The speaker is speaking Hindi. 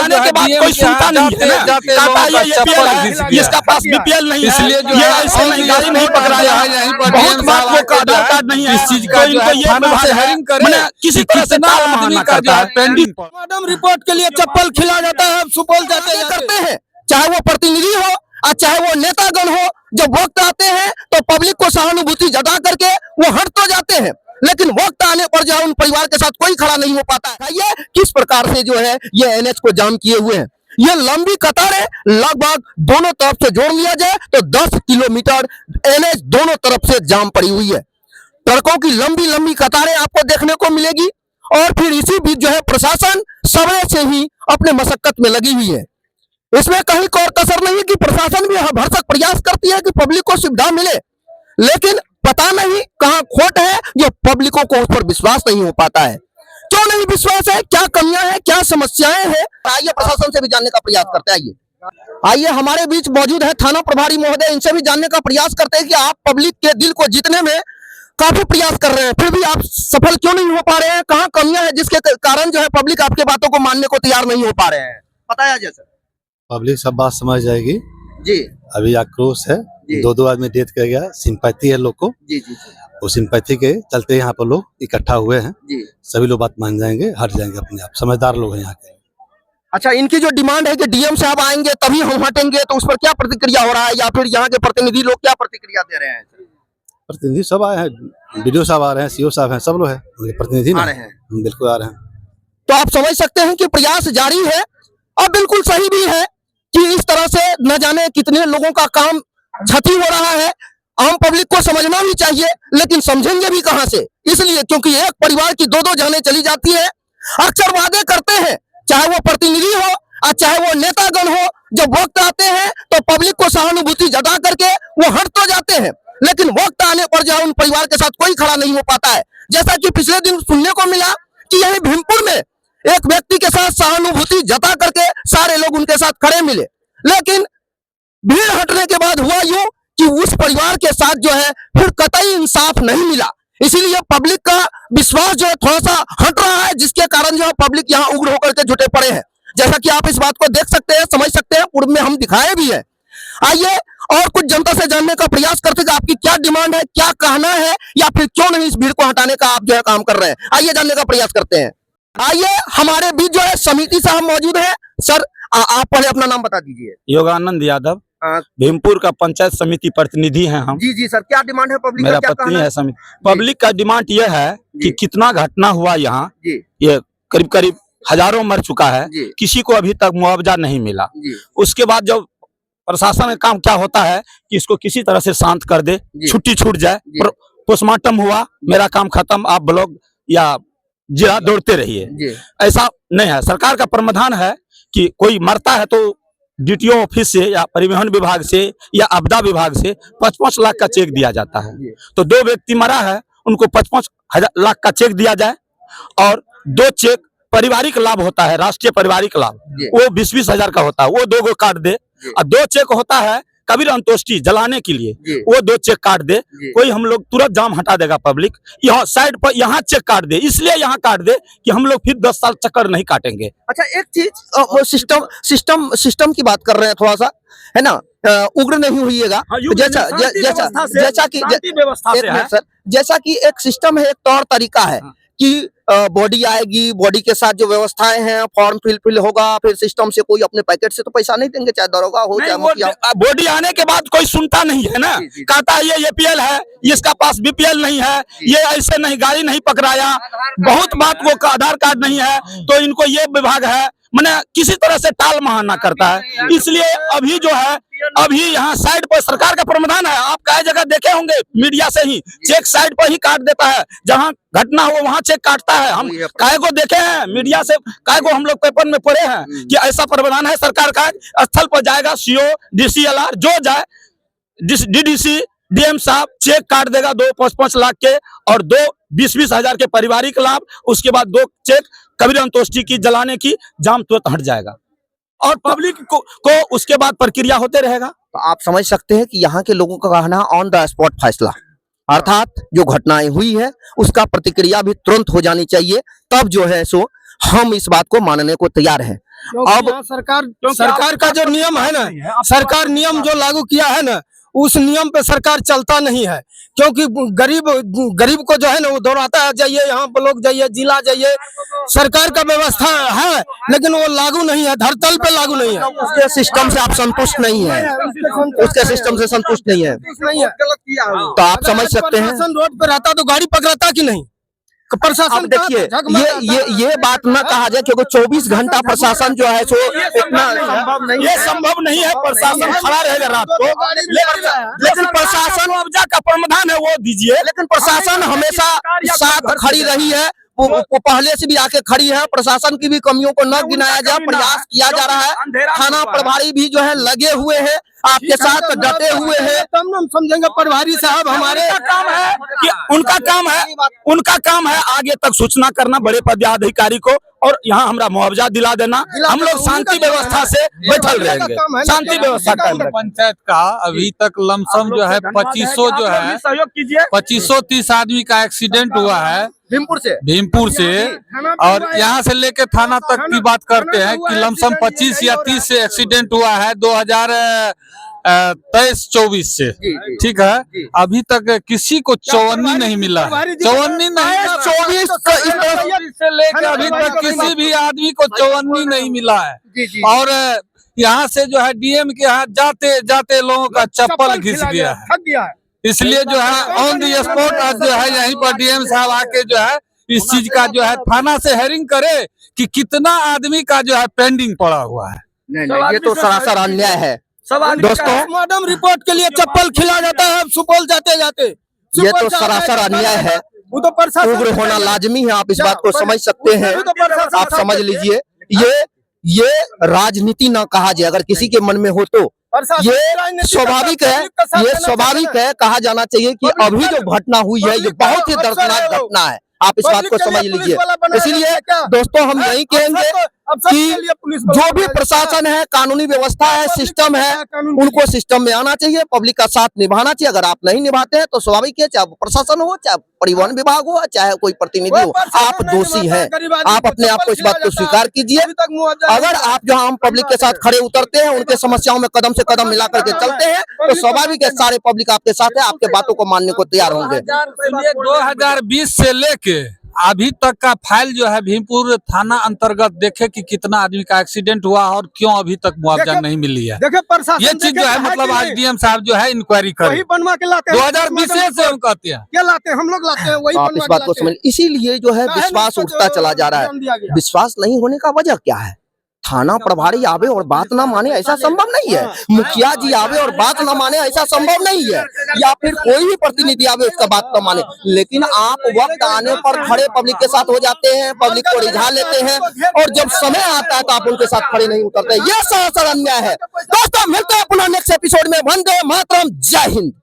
आने के बाद कोई सुनता नहीं है ना, कहता है ये एपीएल है, इसका पास बीपीएल नहीं है, ये ऐसे नहीं गाड़ी नहीं पकड़ाया, बहुत बात वो आधार कार्ड नहीं है, इस चीज का इनको ये विभाग है, मैंने किसी तरह से टाल बहाना करता है। मैडम रिपोर्ट के लिए चप्पल खिला जाता है, सुपौल जाते करते हैं, चाहे वो प्रतिनिधि हो और चाहे वो नेतागण हो। जब वक्त आते हैं तो पब्लिक को सहानुभूति जता करके वो हट तो जाते हैं, लेकिन वक्त आने पर जो है उन परिवार के साथ कोई खड़ा नहीं हो पाता है। ये किस प्रकार से जो है ये एनएच को जाम किए हुए हैं। ये लंबी कतारें लगभग दोनों तरफ से जोड़ लिया जाए तो 10 किलोमीटर एनएच दोनों तरफ से जाम पड़ी हुई है। ट्रकों की लंबी लंबी कतारें आपको देखने को मिलेगी और फिर इसी बीच जो है प्रशासन सवेरे से ही अपने मशक्कत में लगी हुई है। इसमें कहीं और कसर नहीं कि प्रशासन भी भरसक प्रयास करती है कि पब्लिक को सुविधा मिले, लेकिन पता नहीं कहां खोट है जो पब्लिकों को उस पर विश्वास नहीं हो पाता है। क्यों नहीं विश्वास है, क्या कमियां हैं, क्या समस्याएं हैं, आइए प्रशासन से भी जानने का प्रयास करते हैं। आइए हमारे बीच मौजूद है थाना प्रभारी महोदय, इनसे भी जानने का प्रयास करते हैं कि आप पब्लिक के दिल को जीतने में काफी प्रयास कर रहे हैं, फिर भी आप सफल क्यों नहीं हो पा रहे हैं, कहाँ कमियां हैं जिसके कारण जो है पब्लिक आपके बातों को मानने को तैयार नहीं हो पा रहे हैं, बताया जैसे। पब्लिक सब बात समझ जाएगी जी। अभी आक्रोश है, 2 आदमी डेथ कर गया, सिंपैथी है लोग को जी जी वो सिंपैथी के चलते यहाँ पर लोग इकट्ठा हुए हैं। जी। सभी लोग बात मान जाएंगे, हट जाएंगे अपने आप, समझदार लोग हैं यहाँ के। अच्छा, इनकी जो डिमांड है कि डीएम साहब आएंगे तभी हम हटेंगे, तो उस पर क्या प्रतिक्रिया हो रहा है, या फिर यहाँ के प्रतिनिधि लोग क्या प्रतिक्रिया दे रहे हैं? प्रतिनिधि सब आए हैं, बीडीओ साहब आ रहे हैं, सीओ साहब हैं, सब लोग हैं, प्रतिनिधि आ रहे हैं, बिल्कुल आ रहे हैं। तो आप समझ सकते हैं कि प्रयास जारी है और बिल्कुल सही भी है कि इस तरह से न जाने कितने लोगों का काम क्षति हो रहा है। आम पब्लिक को समझना भी चाहिए, लेकिन समझेंगे भी कहां से, इसलिए क्योंकि एक परिवार की 2-2 जानें चली जाती है। अक्सर वादे करते हैं, चाहे वो प्रतिनिधि हो और चाहे वो नेतागण हो, जब वक्त आते हैं तो पब्लिक को सहानुभूति जता करके वो हट तो जाते हैं, लेकिन वक्त आने पर जो है उन परिवार के साथ कोई खड़ा नहीं हो पाता है। जैसा कि पिछले दिन सुनने को मिला कि यही भीमपुर में एक व्यक्ति के साथ सहानुभूति जता करके सारे लोग उनके साथ खड़े मिले, लेकिन भीड़ हटने के बाद हुआ यूं कि उस परिवार के साथ जो है फिर कतई इंसाफ नहीं मिला। इसीलिए पब्लिक का विश्वास जो है थोड़ा सा हट रहा है, जिसके कारण जो है पब्लिक यहाँ उग्र होकर के जुटे पड़े हैं। जैसा कि आप इस बात को देख सकते हैं, समझ सकते हैं, पूर्व में हम दिखाए भी है। आइए और कुछ जनता से जानने का प्रयास करते हैं आपकी क्या डिमांड है, क्या कहना है, या फिर क्यों नहीं इस भीड़ को हटाने का आप जो है काम कर रहे हैं। आइए जानने का प्रयास करते हैं। आइए हमारे बीच जो है समिति साहब मौजूद है। सर आप पहले अपना नाम बता दीजिए। योगानंद यादव, भीमपुर का पंचायत समिति प्रतिनिधि हैं हम। जी जी सर, क्या डिमांड है पब्लिक मेरा का, क्या पत्नी कहना है समिति। पब्लिक का डिमांड यह है कि कितना घटना हुआ यहाँ, ये करीब करीब हजारों मर चुका है, किसी को अभी तक मुआवजा नहीं मिला। उसके बाद जब प्रशासन का काम क्या होता है कि इसको किसी तरह से शांत कर दे, छुट्टी छूट जाए, पोस्टमार्टम हुआ, मेरा काम खत्म, आप ब्लॉक या जिला दौड़ते रहिए। ऐसा नहीं है। सरकार का प्रावधान है कि कोई मरता है तो डीटीओ ऑफिस से या परिवहन विभाग से या आपदा विभाग से 55 लाख का चेक दिया जाता है। तो 2 व्यक्ति मरा है, उनको 55 लाख का चेक दिया जाए, और 2 चेक पारिवारिक लाभ होता है, राष्ट्रीय पारिवारिक लाभ, वो 20-20 हजार का होता है, वो 2 को काट दे। और 2 चेक होता है कबीर अंतोष्टि जलाने के लिए, वो 2 चेक काट दे। कोई हम लोग तुरंत जाम हटा देगा पब्लिक, यहाँ साइड पर यहाँ चेक काट दे, इसलिए यहाँ काट दे कि हम लोग फिर 10 साल चक्कर नहीं काटेंगे। अच्छा, एक चीज सिस्टम की बात कर रहे हैं थोड़ा सा, है ना, उग्र नहीं हुईएगा। जैसा कि एक सिस्टम है, एक तौर तरीका है कि बॉडी आएगी, बॉडी के साथ जो व्यवस्थाएं हैं, फॉर्म फिल होगा, फिर सिस्टम से कोई अपने पैकेट से तो पैसा नहीं देंगे, चाहे दरोगा हो चाहे मुखिया। बॉडी आने के बाद कोई सुनता नहीं है ना, कहता है ये एपीएल है, इसका पास बीपीएल नहीं है, ये ऐसे नहीं गाड़ी नहीं पकड़ाया, बहुत बात वो आधार कार्ड नहीं है, तो इनको ये विभाग है, मैंने किसी तरह से टाल बहाना करता है। इसलिए अभी जो है, अभी यहाँ साइड पर सरकार का प्रावधान है, आप कई जगह देखे होंगे मीडिया से ही, चेक साइड पर ही काट देता है, जहाँ घटना हो वहाँ चेक काटता है। हम कई को देखे हैं मीडिया से, कई को हम लोग पेपर में पढ़े हैं कि ऐसा प्रावधान है सरकार का। स्थल पर जाएगा सीओ, डीसीएलआर जो जाए, डीडीसी, डीएम साहब चेक काट देगा 2 5-5 लाख के, और 2 20-20 हजार के पारिवारिक लाभ, उसके बाद 2 चेक कबीर अंतोष्टि की जलाने की, जाम तुरंत हट जाएगा, और पब्लिक को उसके बाद प्रक्रिया होते रहेगा। तो आप समझ सकते हैं कि यहाँ के लोगों का कहना ऑन द स्पॉट फैसला, अर्थात जो घटनाएं हुई है उसका प्रतिक्रिया भी तुरंत हो जानी चाहिए, तब जो है सो हम इस बात को मानने को तैयार हैं। अब सरकार का जो नियम है ना, सरकार नियम जो लागू किया है ना, उस नियम पे सरकार चलता नहीं है, क्योंकि गरीब को जो है ना वो दौड़ाता है, जाइए यहाँ ब्लॉक जाइए, जिला जाइए, सरकार का व्यवस्था है लेकिन वो लागू नहीं है, धरतल पे लागू नहीं है। उसके सिस्टम से आप संतुष्ट नहीं है, उसके सिस्टम से संतुष्ट नहीं है, तो आप समझ सकते हैं। प्रशासन रोड पे रहता तो गाड़ी पकड़ाता कि नहीं? प्रशासन अब देखिए ये बात न कहा जाए, क्योंकि 24 घंटा प्रशासन जो है सो इतना ये संभव नहीं है। प्रशासन खड़ा रहेगा रात को, लेकिन प्रशासन मुआवजा का प्रावधान है वो दीजिए। लेकिन प्रशासन हमेशा साथ खड़ी रही है, वो पहले से भी आके खड़ी है। प्रशासन की भी कमियों को न गिनाया जाए, प्रयास किया जा रहा है। थाना प्रभारी भी जो है लगे हुए हैं, आपके साथ डटे हुए हैं। तब हम समझेंगे प्रभारी साहब हमारे काम है कि उनका काम है आगे तक सूचना करना बड़े पदाधिकारी को, और यहाँ हमारा मुआवजा दिला देना। हम लोग शांति व्यवस्था से बैठल रहेंगे, शांति व्यवस्था का। पंचायत का अभी तक लमसम जो है 2500 जो है सहयोग कीजिए। 2530 आदमी का एक्सीडेंट हुआ है भीमपुर से, और यहाँ से लेके थाना तक की बात करते हैं कि लमसम 25 या 30 से एक्सीडेंट हुआ है 2023-24 से। ठीक है, अभी तक किसी को चौवन्नी नहीं मिला है, चौवन्नी नहीं, 24 से लेकर अभी तक किसी भी आदमी को चौवन्नी नहीं मिला है। और यहाँ से जो है डीएम के यहाँ जाते जाते लोगों का चप्पल घिस गया है। इसलिए जो है ऑन दी स्पॉट जो है यहीं पर डीएम साहब आके जो है इस चीज का जो है थाना से हेयरिंग करे कि कितना आदमी का जो है पेंडिंग पड़ा हुआ है। नहीं, ये तो सरासर अन्याय है दोस्तों। मैडम रिपोर्ट के लिए चप्पल खिला जाता है सुपौल जाते जाते, ये तो सरासर अन्याय है, वो तो प्रशासन उग्र होना लाजमी है। आप इस बात को समझ सकते हैं, आप समझ लीजिए। ये राजनीति ना कहा जाए, अगर किसी के मन में हो तो ये स्वाभाविक है, ये स्वाभाविक है। कहा जाना चाहिए कि अभी जो घटना हुई है ये बहुत ही दर्दनाक घटना है, आप इस बात को समझ लीजिए। इसीलिए दोस्तों हम यही कहेंगे कि जो भी प्रशासन है, कानूनी व्यवस्था है, सिस्टम है, उनको सिस्टम में आना चाहिए, पब्लिक का साथ निभाना चाहिए। अगर आप नहीं निभाते हैं तो स्वाभाविक है, चाहे प्रशासन हो, चाहे परिवहन विभाग हो, चाहे कोई प्रतिनिधि हो, आप दोषी हैं। आप अपने आप को इस बात को स्वीकार कीजिए। अगर आप जो आम पब्लिक के साथ खड़े उतरते हैं, उनके समस्याओं में कदम से कदम मिला करके चलते हैं, तो स्वाभाविक है सारे पब्लिक आपके साथ है, आपके बातों को मानने को तैयार होंगे। 2020 से लेके अभी तक का फाइल जो है भीमपुर थाना अंतर्गत देखे कि कितना आदमी का एक्सीडेंट हुआ और क्यों अभी तक मुआवजा नहीं मिली है। ये चीज जो है मतलब आज डीएम साहब जो है इंक्वायरी करें। 2020 से हम कहते हैं क्या लाते हैं, हम लोग लाते हैं वही। आप इस बात को समझ, इसीलिए जो है विश्वास उठता चला जा रहा है। विश्वास नहीं होने का वजह क्या है? थाना प्रभारी आवे और बात ना माने ऐसा संभव नहीं है, मुखिया जी आवे और बात ना माने ऐसा संभव नहीं है, या फिर कोई भी प्रतिनिधि आवे उसका बात ना माने। लेकिन आप वक्त आने पर खड़े पब्लिक के साथ हो जाते हैं, पब्लिक को रिझा लेते हैं, और जब समय आता है तो आप उनके साथ खड़े नहीं उतरते। यह सरासर अन्याय है। दोस्तों मिलते हैं पुनः नेक्स्ट एपिसोड में। वंदे मातरम, जय हिंद।